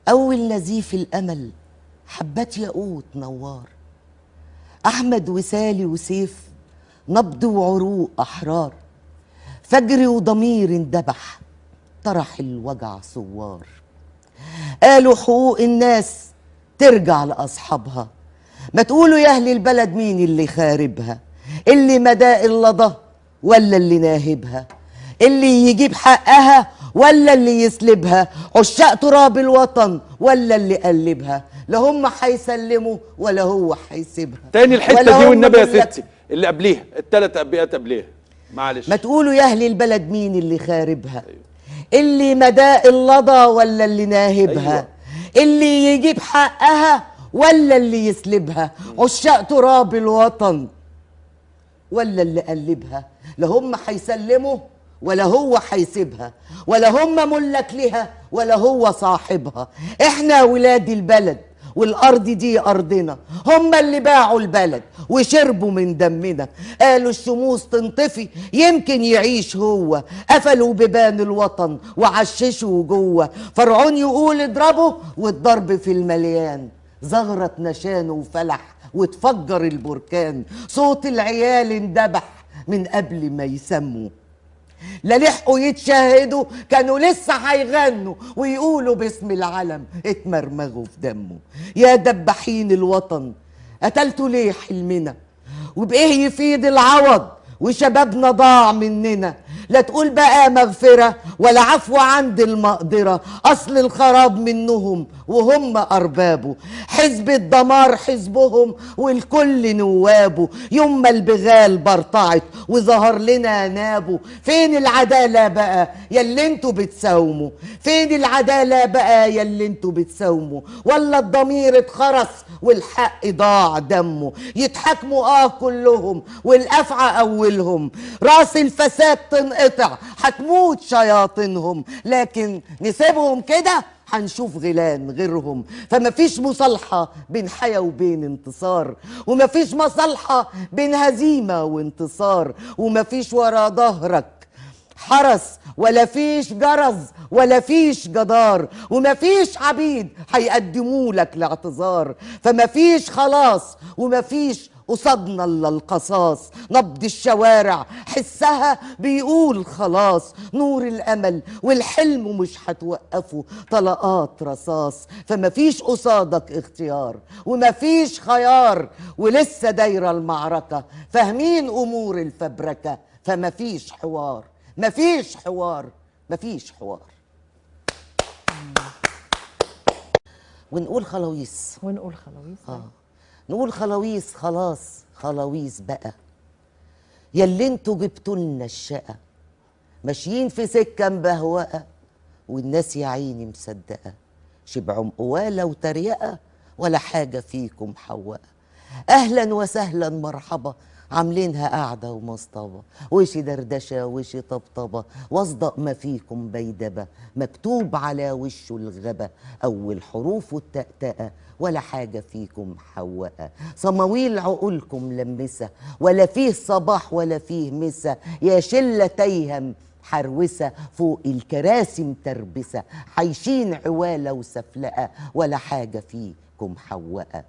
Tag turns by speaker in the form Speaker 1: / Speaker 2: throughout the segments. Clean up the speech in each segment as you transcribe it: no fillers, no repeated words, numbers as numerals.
Speaker 1: أول نزيف الأمل حبات ياقوت نوار، أحمد وسالي وسيف نبض وعروق أحرار، فجر وضمير اندبح طرح الوجع ثوار. قالوا حقوق الناس ترجع لأصحابها، ما تقولوا يا أهل البلد مين اللي خاربها، اللي مداء اللضى ولا اللي ناهبها، اللي يجيب حقها ولا اللي يسلبها، عشاق تراب الوطن ولا اللي قلبها، لا هم هيسلموا ولا هو هيسيبها.
Speaker 2: تاني الحته دي والنبي يا ستي اللي قبليها الثلاث ابيات قبليها معلش.
Speaker 1: ما تقولوا يا اهل البلد مين اللي خاربها، اللي مداء اللضى ولا اللي ناهبها، اللي يجيب حقها ولا اللي يسلبها، عشاق تراب الوطن ولا اللي قلبها، لا هم هيسلموا ولا هو هيسيبها، ولا هم ملك لها ولا هو صاحبها. احنا ولاد البلد والارض دي ارضنا، هم اللي باعوا البلد وشربوا من دمنا، قالوا الشموس تنطفي يمكن يعيش هو، قفلوا بيبان الوطن وعششوا جوه، فرعون يقول اضربوا والضرب في المليان، زغرت نشانه وفلح وتفجر البركان، صوت العيال اندبح من قبل ما يسموا، لا لحقوا يتشاهدوا كانوا لسه هيغنوا ويقولوا باسم العلم اتمرمغوا في دمه. يا دباحين الوطن قتلتوا ليه حلمنا، وبايه يفيد العوض وشبابنا ضاع مننا، لا تقول بقى مغفرة ولا عفو عند المقدرة، أصل الخراب منهم وهم أربابه، حزب الدمار حزبهم والكل نوابه، يوم ما البغال برطعت وظهر لنا نابه، فين العدالة بقى ياللي انتوا بتساوموا، فين العدالة بقى ياللي انتوا بتساوموا، ولا الضمير اتخرس والحق ضاع دمه، يتحاكموا كلهم والأفعى أولهم، راس الفساد تنقطع هتموت شياطينهم، لكن نسيبهم كده هنشوف غيلان غيرهم، فما فيش مصالحة بين حياة وبين انتصار، وما فيش مصالحة بين هزيمة وانتصار، وما فيش ورا ظهرك حرس ولا فيش جرز ولا فيش جدار، وما فيش عبيد هيقدموا لك الاعتذار، فما فيش خلاص وما فيش قصادنا الا القصاص، نبض الشوارع حسها بيقول خلاص، نور الامل والحلم مش هتوقفه طلقات رصاص، فما فيش قصادك اختيار وما فيش خيار، ولسه دايره المعركه فاهمين امور الفبركه، فما فيش حوار ما فيش حوار ما فيش حوار. ونقول خلاويص
Speaker 3: ونقول خلاويص
Speaker 1: نقول خلاويص خلاص خلاويص بقى، ياللي انتوا جبتوا لنا الشقة، ماشيين في سكة مبهوقة والناس يا عيني مصدقة، شبعوا قوالة وتريقة ولا حاجة فيكم حوقة، أهلا وسهلا مرحبا عاملينها قاعدة ومصطبة، وش دردشة وش طبطبة، واصدق ما فيكم بيدبة، مكتوب على وشه الغبة، أول حروف التأتأة ولا حاجة فيكم حوقة، صماويل عقولكم لمسة ولا فيه صباح ولا فيه مسا، يا شلة تيهم حروسة فوق الكراسي متربسة، حيشين عوالة وسفلقة ولا حاجة فيكم حوقة،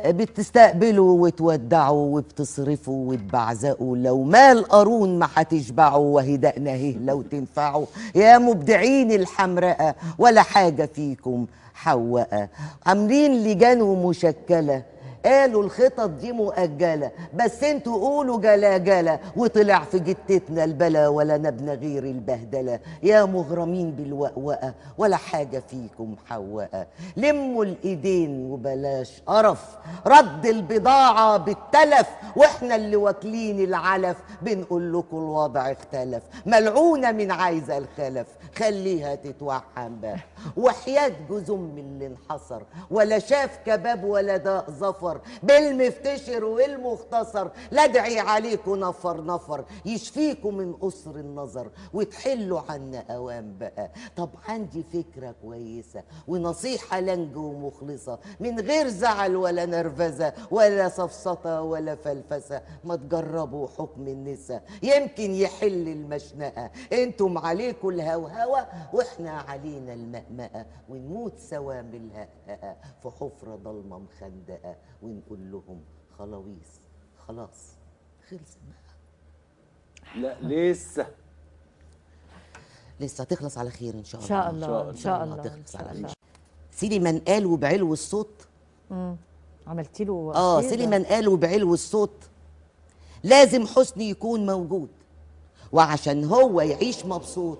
Speaker 1: بتستقبلوا وتودعوا وبتصرفوا وتبعزقوا، لو مال قارون ما هتشبعوا، وهي دقنا اهي لو تنفعوا، يا مبدعين الحمراء ولا حاجة فيكم حوقة، عاملين لجان ومشكلة قالوا الخطط دي مؤجلة، بس انتوا قولوا جلا وطلع في جتتنا البلا، ولا نبنى غير البهدلة، يا مغرمين بالوقوقة ولا حاجة فيكم حوقة، لموا الايدين وبلاش قرف، رد البضاعة بالتلف، واحنا اللي واكلين العلف بنقول لكم الوضع اختلف، ملعونة من عايزة الخلف خليها تتوحم بقى، وحياة جوز ام اللي انحصر ولا شاف كباب ولا داق ظفر، نفر بالمفتشر والمختصر، لا ادعي عليكم نفر نفر يشفيكم من قصر النظر وتحلوا عنا اوام بقى. طب عندي فكرة كويسة ونصيحة لنج ومخلصة من غير زعل ولا نرفزة ولا سفسطة ولا فلفسة، ما تجربوا حكم النساء يمكن يحل المشنقة. انتم عليكم الهوهوة واحنا علينا المهمقة، ونموت سوا من الهقهقة في حفرة ضلمة مخندقة ونقول لهم خلاويص خلاص خلص بقى.
Speaker 2: لا لسه
Speaker 1: لسه هتخلص على خير ان شاء
Speaker 3: ان
Speaker 1: الله.
Speaker 3: شاء الله ان شاء الله ان
Speaker 1: هتخلص
Speaker 3: شاء
Speaker 1: على
Speaker 3: الله.
Speaker 1: خير. سيدي من قال وبعلو الصوت.
Speaker 3: عملتي له
Speaker 1: سيدي من قال وبعلو الصوت لازم حسني يكون موجود، وعشان هو يعيش مبسوط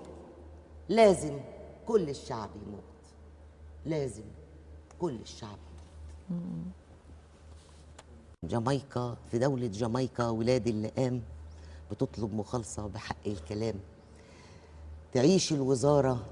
Speaker 1: لازم كل الشعب يموت، لازم كل الشعب يموت. جامايكا، في دولة جامايكا ولاد اللئام بتطلب مخالصة بحق الكلام. تعيش الوزارة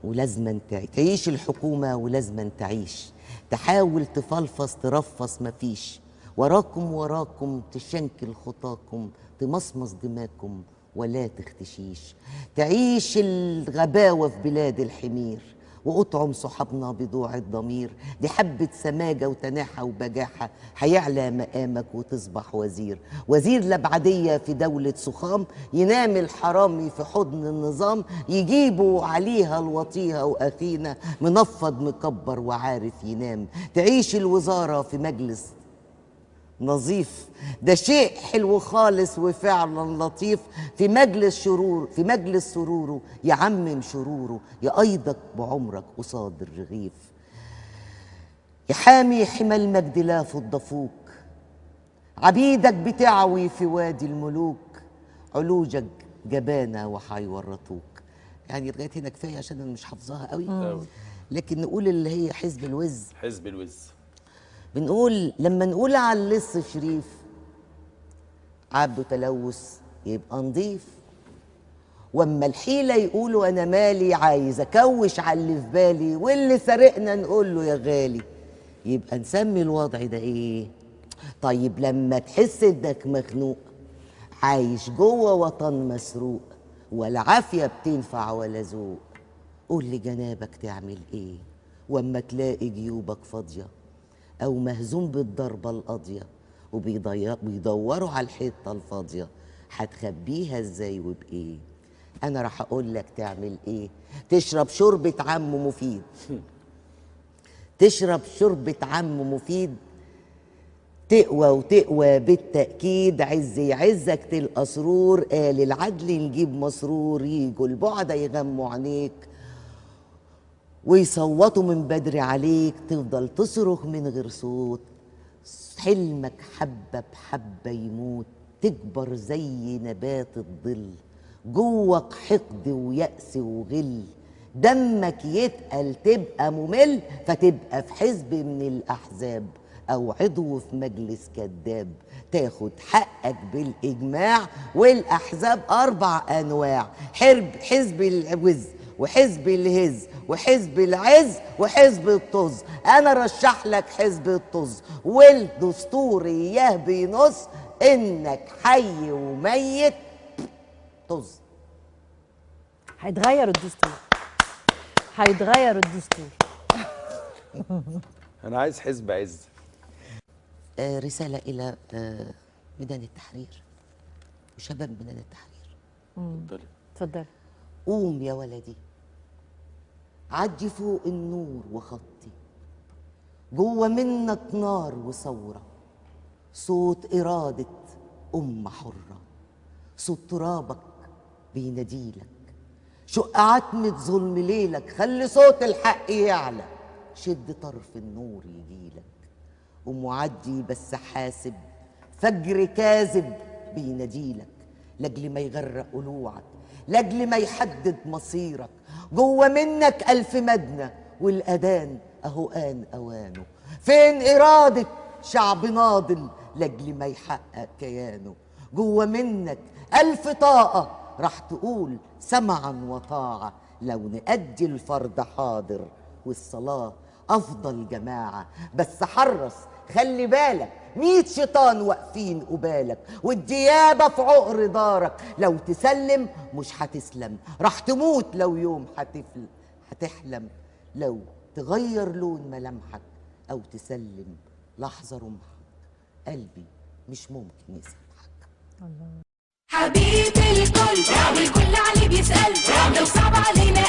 Speaker 1: ولازما تعيش الحكومة ولازما تعيش، تحاول تفلفص ترفص مفيش، وراكم تشنكل خطاكم، تمصمص دماكم ولا تختشيش. تعيش الغباوة في بلاد الحمير وأطعم صحابنا بضوع الضمير، دي حبة سماجة وتناحة وبجاحة هيعلى مقامك وتصبح وزير. وزير لبعدية في دولة سخام، ينام الحرامي في حضن النظام، يجيبوا عليها الوطيها وأخينا منفض مكبر وعارف ينام. تعيش الوزارة في مجلس نظيف، ده شيء حلو خالص وفعلا لطيف، في مجلس سروره يعمم شروره، يقيدك بعمرك قصاد الرغيف. يحامي حمى المجد لا فضفوك، عبيدك بتعوي في وادي الملوك، علوجك جبانة وحيورطوك. يعني لغايه هنا كفايه عشان انا مش حافظاها قوي، لكن نقول اللي هي حزب الوز.
Speaker 2: حزب الوز
Speaker 1: بنقول لما نقول على اللص شريف عبده تلوث يبقى نضيف، واما الحيله يقولوا انا مالي عايز اكوش على اللي في بالي، واللي سرقنا نقول له يا غالي، يبقى نسمي الوضع ده ايه؟ طيب لما تحس انك مخنوق عايش جوه وطن مسروق، ولا عافيه بتنفع ولا ذوق، قول لي جنابك تعمل ايه واما تلاقي جيوبك فاضيه أو مهزوم بالضربة القاضية وبيدوروا على الحتة الفاضية، هتخبيها ازاي وبإيه؟ أنا راح أقول لك تعمل إيه؟ تشرب شوربة عم مفيد. تشرب شوربة عم مفيد تقوى وتقوى بالتأكيد، عز يعزك تلقى سرور، قال العدل نجيب مسرور، يجوا البعدة يغموا عينيك ويصوتوا من بدري عليك، تفضل تصرخ من غير صوت، حلمك حبة بحبة يموت، تكبر زي نبات الظل، جوك حقد ويأس وغل، دمك يتقل تبقى ممل، فتبقى في حزب من الأحزاب أو عضو في مجلس كذاب، تاخد حقك بالإجماع، والأحزاب 4 أنواع، حزب الوز وحزب الهز وحزب العز وحزب الطز. انا رشح لك حزب الطز، والدستور اياه بينص انك حي وميت طز.
Speaker 3: هيتغير الدستور، هيتغير الدستور.
Speaker 2: انا عايز حزب عز.
Speaker 1: رسالة الى ميدان التحرير وشباب ميدان التحرير.
Speaker 3: اتفضلي.
Speaker 1: قوم يا ولدي عدي فوق النور وخطي، جوه منك نار وثورة، صوت إرادة حرة، صوت ترابك بيناديلك، شق عتمة ظلم ليلك، خلي صوت الحق يعلى، شد طرف النور يجيلك. قوم وعدي بس حاسب، فجر كاذب بيناديلك، لاجل ما يغرق قلوعك، لاجل ما يحدد مصيرك، جوه منك 1000 مدنة والأذان أهو آن أوانه، فين إرادة شعب ناضل لاجل ما يحقق كيانه، جوه منك 1000 طاقة راح تقول سمعا وطاعة، لو نأدي الفرض حاضر والصلاة أفضل جماعة. بس حرص، خلي بالك 100 شيطان واقفين قبالك، والديابة في عقر دارك. لو تسلم مش هتسلم، راح تموت لو يوم هتحلم. لو تغير لون ملامحك أو تسلم لحظة رمحك، قلبي مش ممكن يسامحك.
Speaker 3: الله.
Speaker 4: حبيب الكل والكل عليه بيسأل، لو صعب علينا